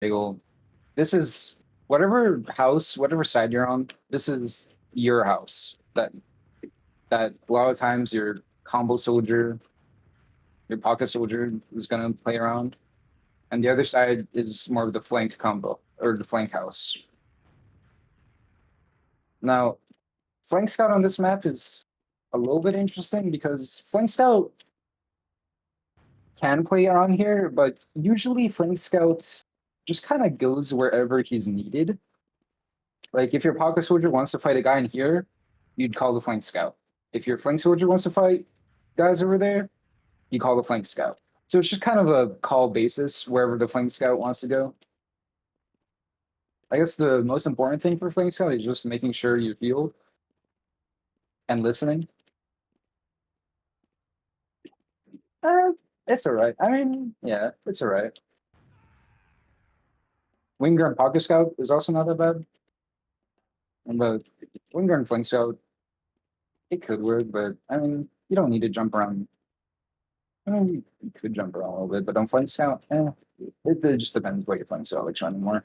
Bagel. This is whatever house, whatever side you're on. This is your house. That a lot of times your combo soldier, your pocket soldier is gonna play around, and the other side is more of the flank combo or the flank house. Now, flank scout on this map is a little bit interesting because flank scout can play around here, but usually flank scout just kind of goes wherever he's needed. Like if your pocket soldier wants to fight a guy in here, you'd call the flank scout. If your flank soldier wants to fight guys over there, you call the flank scout. So it's just kind of a call basis wherever the flank scout wants to go. I guess the most important thing for flank scout is just making sure you're healed and listening. Uh, it's all right. I mean, yeah, it's all right. Winger and pocket scout is also not that bad. But winger and flank scout, it could work, but I mean, you don't need to jump around. I mean, you could jump around a little bit, but on flank scout, it just depends what your flank scout likes running more.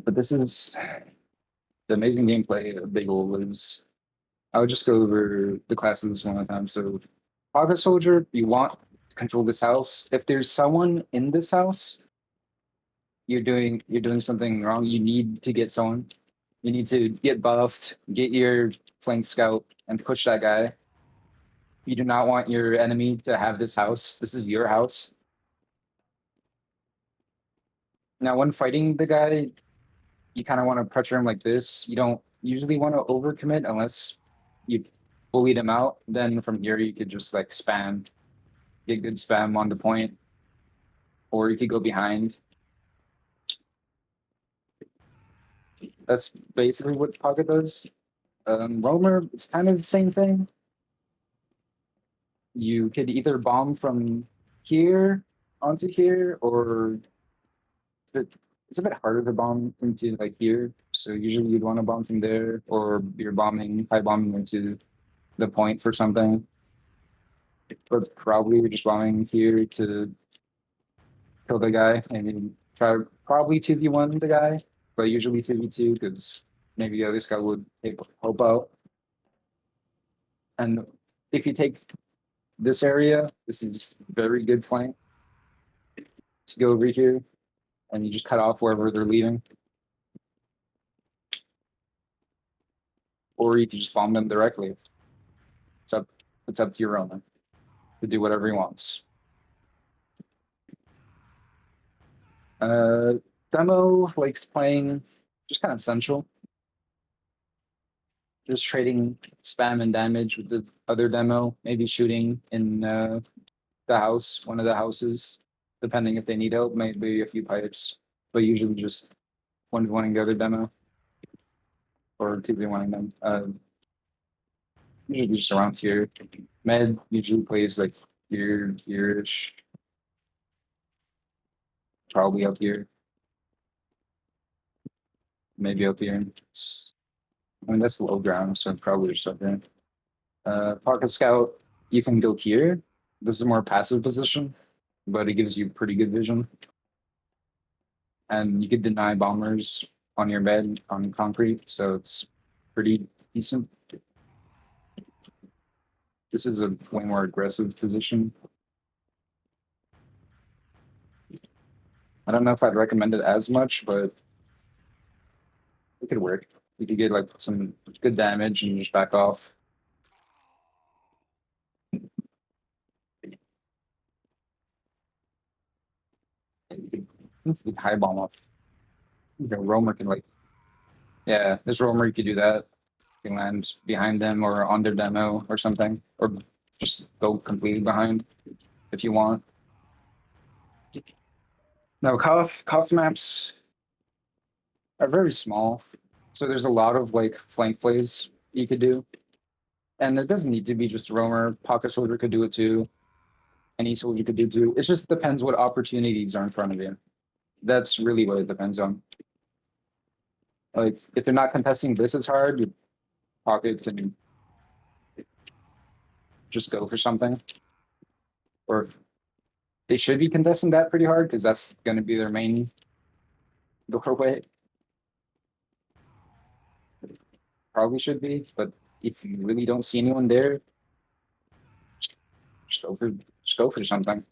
But this is the amazing gameplay of Bagel was. I'll just go over the classes one at a time. So, Pocket Soldier, you want to control this house. If there's someone in this house, you're doing something wrong. You need to get someone. You need to get buffed, get your flank scout, and push that guy. You do not want your enemy to have this house. This is your house. Now, when fighting the guy, you kind of want to pressure him like this. You don't usually want to overcommit unless you bullied him out. Then from here, you could just like spam, get good spam on the point, or you could go behind. That's basically what Pocket does. Roamer, it's kind of the same thing. You could either bomb from here onto here, or it's a bit harder to bomb into like here. So usually you'd want to bomb from there, or you're bombing, high bombing into the point for something. But probably we're just bombing here to kill the guy. I mean, try probably 2v1 the guy, but usually 2v2 because maybe the other guy would help out. And if you take this area, this is very good flank to go over here, and you just cut off wherever they're leaving. Or you can just bomb them directly. It's up to your owner to do whatever he wants. Demo likes playing just kind of central. Just trading spam and damage with the other demo, maybe shooting in the house, one of the houses, depending if they need help, maybe a few pipes, but usually just one the other demo or 2v1 them. Usually just around here. Med usually plays like here-ish. Probably up here. Maybe up here. I mean, that's low ground, so probably just up there. Pocket Scout, you can go here. This is a more passive position, but it gives you pretty good vision. And you could deny bombers on your bed on concrete, so it's pretty decent. This is a way more aggressive position. I don't know if I'd recommend it as much, but it could work. You could get like some good damage and just back off. You could high bomb off. Roamer can like, yeah, this Roamer you could do that. You can land behind them or on their demo or something, or just go completely behind if you want. Now, cough maps are very small, so there's a lot of like flank plays you could do, and it doesn't need to be just roamer. Pocket soldier could do it too. Any soldier could do it too. It just depends what opportunities are in front of you. That's really what it depends on. Like if they're not contesting this as hard, your pocket can just go for something, or They should be contesting that pretty hard because that's going to be their main doorway. Probably should be, but if you really don't see anyone there, just go for just go for something,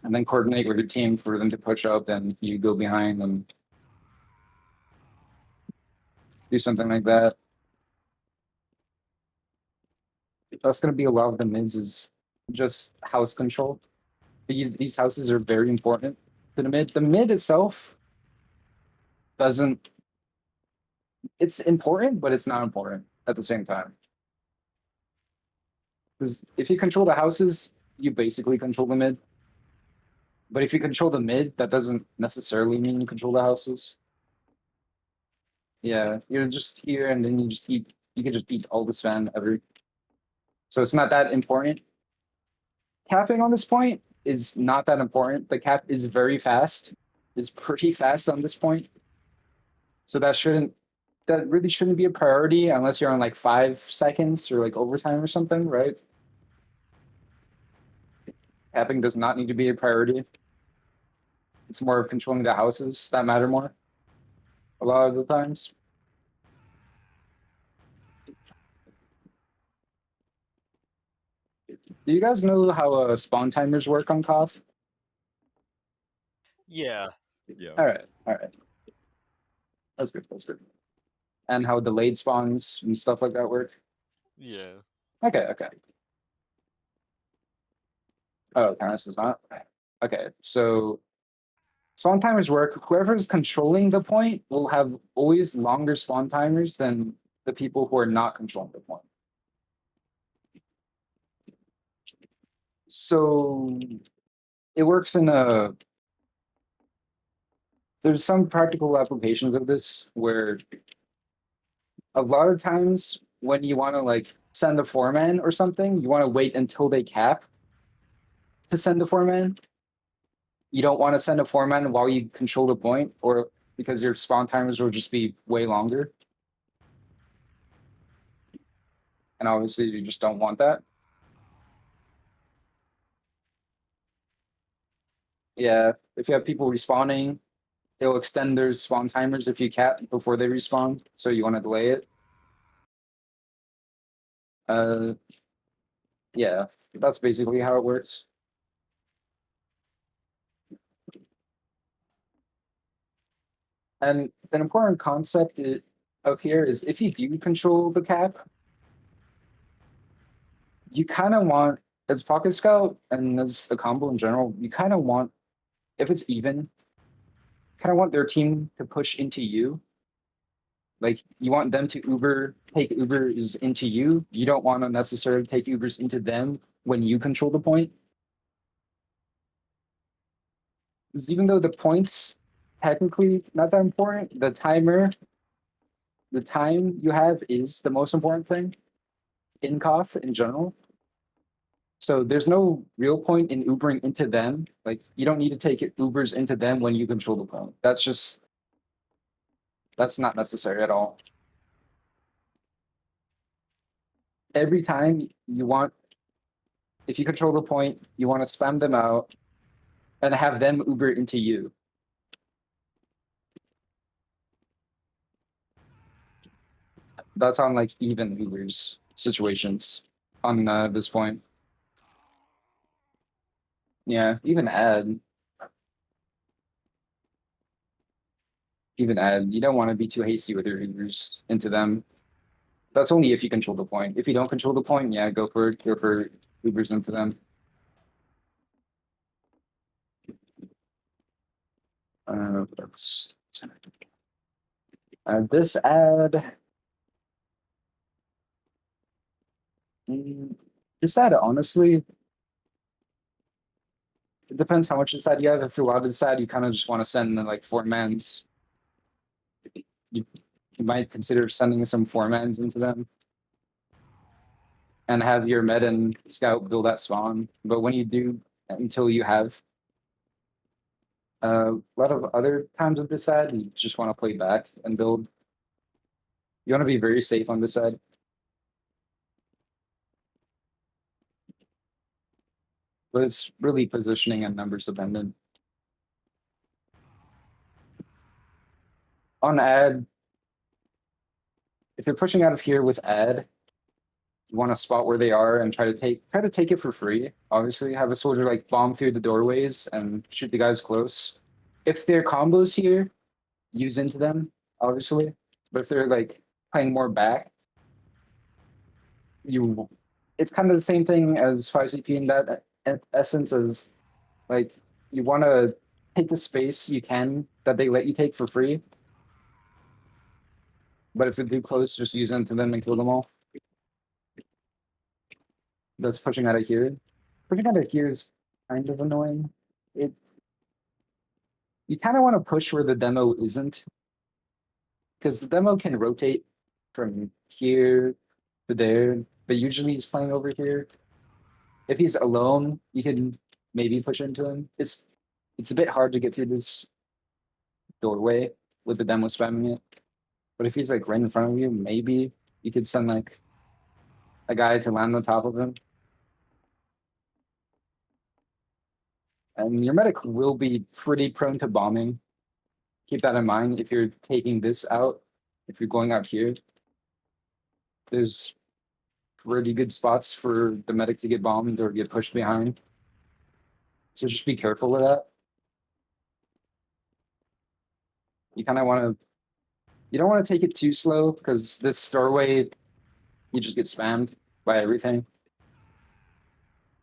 and then coordinate with your team for them to push up, and you go behind and do something like that. That's going to be a lot of the mids is just house control. These houses are very important to the mid. The mid itself doesn't. It's important, but it's not important at the same time. Because if you control the houses, you basically control the mid. But if you control the mid, that doesn't necessarily mean you control the houses. Yeah, you're just here and then you just eat. You can just eat all the span ever. So it's not that important. Capping on this point is not that important. The cap is very fast. It's pretty fast on this point. So that really shouldn't be a priority unless you're on like 5 seconds or like overtime or something, right? Capping does not need to be a priority. It's more of controlling the houses that matter more a lot of the times. Do you guys know how spawn timers work on CoF? Yeah. Yeah. All right. That's good. That's good. And how delayed spawns and stuff like that work. Yeah. Okay, okay. Oh, Terrace does not. Okay, so spawn timers work. Whoever's controlling the point will have always longer spawn timers than the people who are not controlling the point. So it works in a. There's some practical applications of this where a lot of times when you want to like send a foreman or something, you want to wait until they cap to send a foreman. You don't want to send a foreman while you control the point, or because your spawn timers will just be way longer. And obviously, you just don't want that. Yeah, if you have people respawning, it'll extend their spawn timers if you cap before they respawn. So you want to delay it. Uh, yeah, that's basically how it works. And an important concept of here is if you do control the cap, you kind of want, as Pocket Scout and as a combo in general, you kind of want, if it's even, kind of want their team to push into you. Like you want them to take Ubers into you. You don't want to necessarily take Ubers into them when you control the point. Because even though the points technically not that important, the time you have is the most important thing in CoF in general. So there's no real point in Ubering into them. Like you don't need to take Ubers into them when you control the point. That's not necessary at all. Every time you want, if you control the point, you want to spam them out and have them Uber into you. That's on like even Ubers situations on this point. Yeah, even add. You don't want to be too hasty with your Ubers into them. That's only if you control the point. If you don't control the point, yeah, go for Ubers into them. Let's this ad. This ad, honestly, it depends how much this ad you have. If you're allowed this ad, you kind of just want to send like 4-mans. You, you might consider sending some 4-mans into them and have your med and scout build that spawn. But when you do, until you have a lot of other times with this side, you just want to play back and build. You want to be very safe on this side. but it's really positioning and numbers dependent. On ad, if you're pushing out of here with ad, you want to spot where they are and try to take it for free. Obviously, have a soldier like bomb through the doorways and shoot the guys close. If they're combos here, use into them, obviously. But if they're like playing more back, you it's kind of the same thing as 5CP in that essence as like you want to take the space you can that they let you take for free. But if they do close, just use into them and kill them all. That's pushing out of here. Pushing out of here is kind of annoying. It You kind of want to push where the demo isn't, because the demo can rotate from here to there, but usually he's playing over here. If he's alone, you can maybe push into him. It's a bit hard to get through this doorway with the demo spamming it. But if he's like right in front of you, maybe you could send like a guy to land on top of him. And your medic will be pretty prone to bombing. Keep that in mind if you're taking this out, if you're going out here. There's pretty good spots for the medic to get bombed or get pushed behind. So just be careful with that. You kind of want to, you don't want to take it too slow because this doorway, you just get spammed by everything.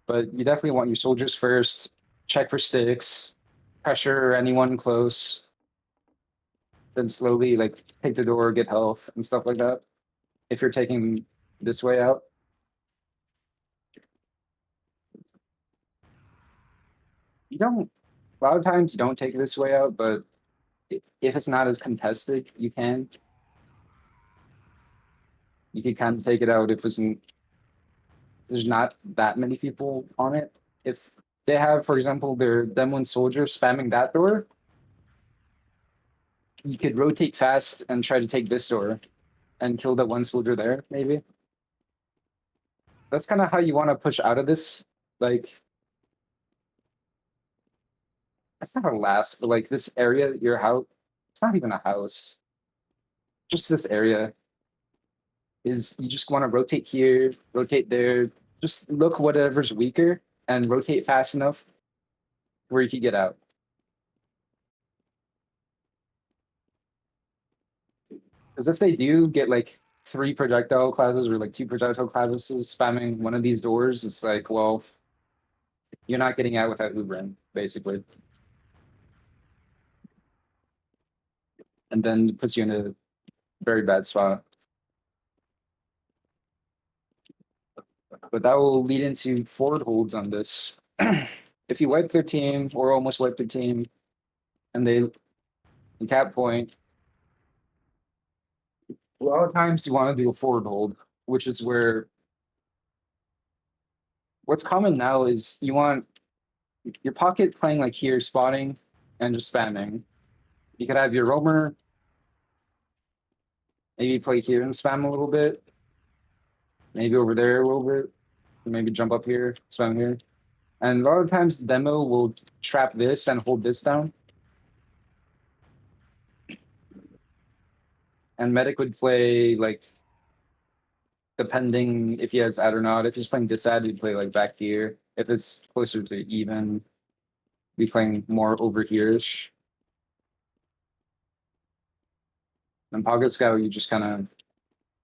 But you definitely want your soldiers first, check for sticks, pressure anyone close, then slowly like take the door, get health and stuff like that. If you're taking this way out. You don't, a lot of times you don't take it this way out, but if it's not as contested, you can. You can kind of take it out if there's not that many people on it. If they have, for example, their Demon soldier spamming that door, you could rotate fast and try to take this door and kill that one soldier there, maybe. That's kind of how you want to push out of this. Like, it's not a last, but like this area, your house, it's not even a house. Just this area is you just want to rotate here, rotate there, just look whatever's weaker and rotate fast enough where you can get out. Because if they do get like 3 projectile classes or like 2 projectile classes spamming one of these doors, it's like, well, you're not getting out without Ubrin, basically. And then it puts you in a very bad spot. But that will lead into forward holds on this. If you wipe their team or almost wipe their team and they cap point, a lot of times you want to do a forward hold, which is where what's common now is you want your pocket playing like here, spotting and just spamming. You could have your roamer maybe play here and spam a little bit, maybe over there a little bit, maybe jump up here, spam here. And a lot of times the demo will trap this and hold this down. And medic would play like depending if he has ad or not. If he's playing this ad, he'd play like back here. If it's closer to even, be playing more over here-ish. And Pocket Scout, you just kind of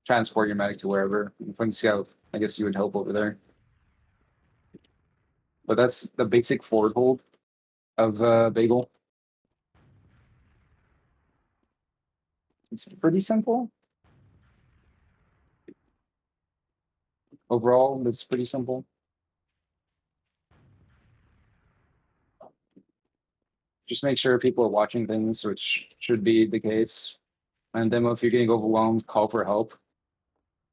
transport your medic to wherever. And playing Scout, I guess you would help over there. But that's the basic forward hold of Bagel. It's pretty simple. Overall, it's pretty simple. Just make sure people are watching things, which should be the case. And demo, if you're getting overwhelmed, call for help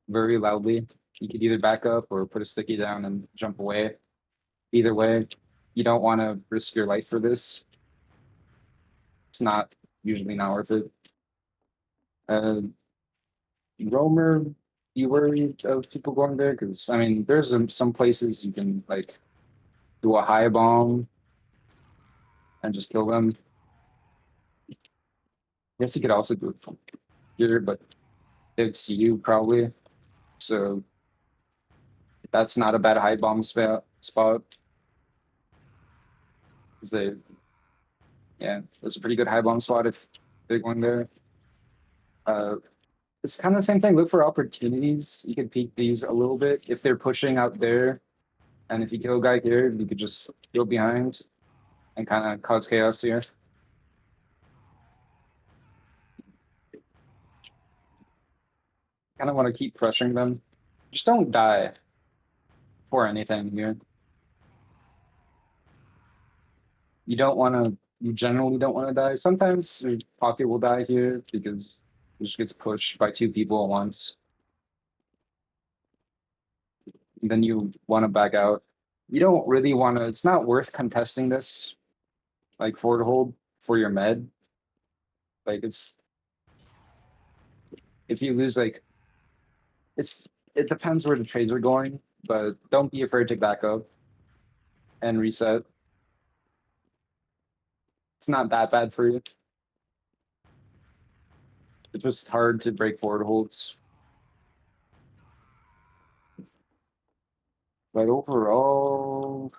very loudly. You could either back up or put a sticky down and jump away. Either way, you don't want to risk your life for this. It's not usually not worth it. Roamer, you worried of people going there? Because I mean, there's some places you can like do a high bomb and just kill them. I guess you could also do it from here, but it's you probably. So that's not a bad high bomb spot. 'Cause they, yeah, that's a pretty good high bomb spot if big one there. Uh, it's kind of the same thing. Look for opportunities. You could peek these a little bit if they're pushing out there, and if you kill a guy here, you could just go behind and kind of cause chaos here. Kind of want to keep pressuring them. Just don't die for anything here. You don't want to. You generally don't want to die. Sometimes your pocket will die here because it just gets pushed by two people at once. And then you want to back out. You don't really want to. It's not worth contesting this, like forward hold for your med. Like it's if you lose, like it depends where the trades are going, but don't be afraid to back up and reset. It's not that bad for you. It's just hard to break forward holds. But overall,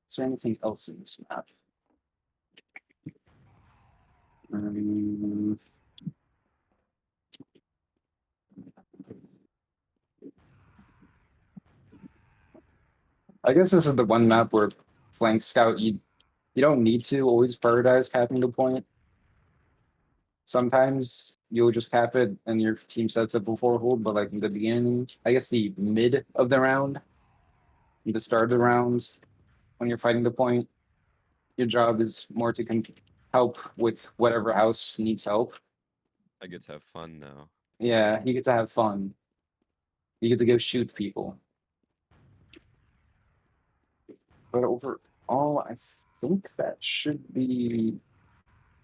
is there anything else in this map? Um, I guess this is the one map where flank scout you don't need to always prioritize capping the point. Sometimes you'll just cap it and your team sets up a forward hold, but like in the beginning, I guess the mid of the round, the start of the rounds, when you're fighting the point, your job is more to help with whatever house needs help. I get to have fun now. Yeah, you get to have fun. You get to go shoot people. But overall, I think that should be.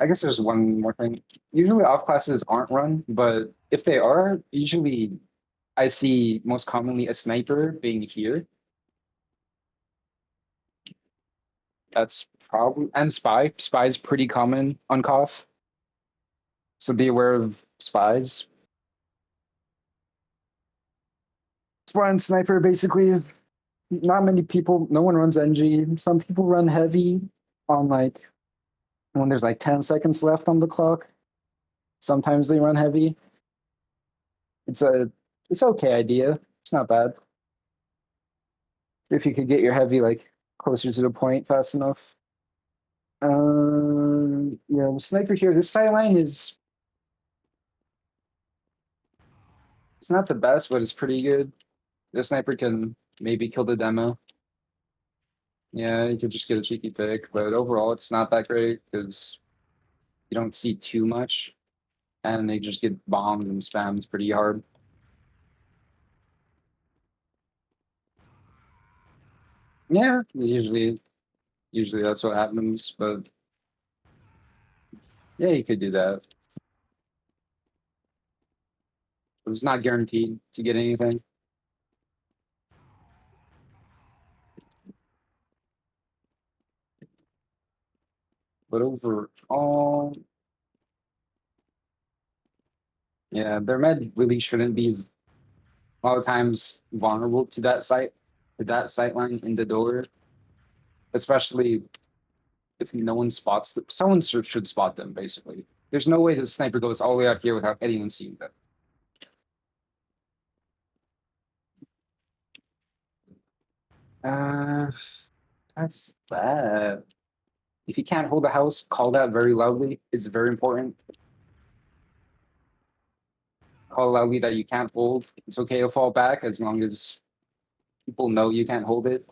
I guess there's one more thing. Usually off classes aren't run, but if they are, usually I see most commonly a sniper being here. That's probably and spy. Spy is pretty common on COF. So be aware of spies. Spy and sniper basically not many people, no one runs NG. Some people run heavy on like when there's like 10 seconds left on the clock. Sometimes they run heavy. It's a it's okay idea. It's not bad. If you could get your heavy like closer to the point fast enough. Yeah, the sniper here. This sight line is it's not the best, but it's pretty good. The sniper can maybe kill the demo. Yeah, you could just get a cheeky pick, but overall it's not that great because you don't see too much, and they just get bombed and spammed pretty hard. Yeah, usually that's what happens, but yeah, you could do that. It's not guaranteed to get anything. But overall, yeah, their med really shouldn't be a lot of times vulnerable to that sight line in the door, especially if no one spots them. Someone should spot them, basically. There's no way the sniper goes all the way out here without anyone seeing them. Uh, that's bad. If you can't hold the house, call that very loudly. It's very important. Call loudly that you can't hold. It's okay to fall back as long as people know you can't hold it.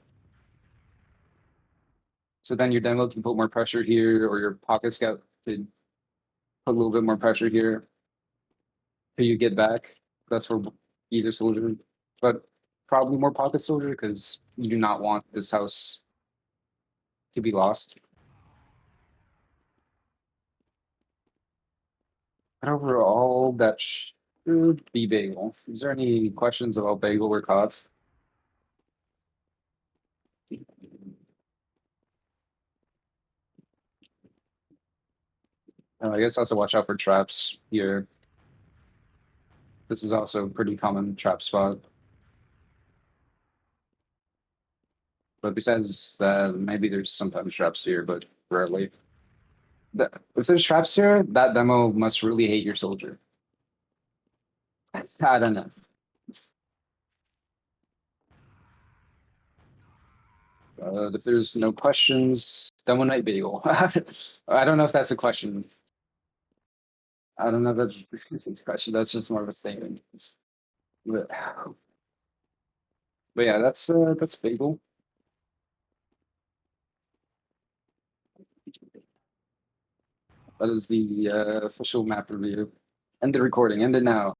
So then your demo can put more pressure here, or your pocket scout could put a little bit more pressure here till you get back. That's for either soldier, but probably more pocket soldier because you do not want this house to be lost. But overall, that should be Bagel. Is there any questions about Bagel or Koth? I guess also watch out for traps here. This is also a pretty common trap spot. But besides that, maybe there's sometimes traps here, but rarely. If there's traps here, that demo must really hate your soldier. I don't know. If there's no questions, demo night bagel. I don't know if that's a question. I don't know if that's a question. That's just more of a statement. But, but yeah, that's bagel. That is the official map review. End the recording. End it now.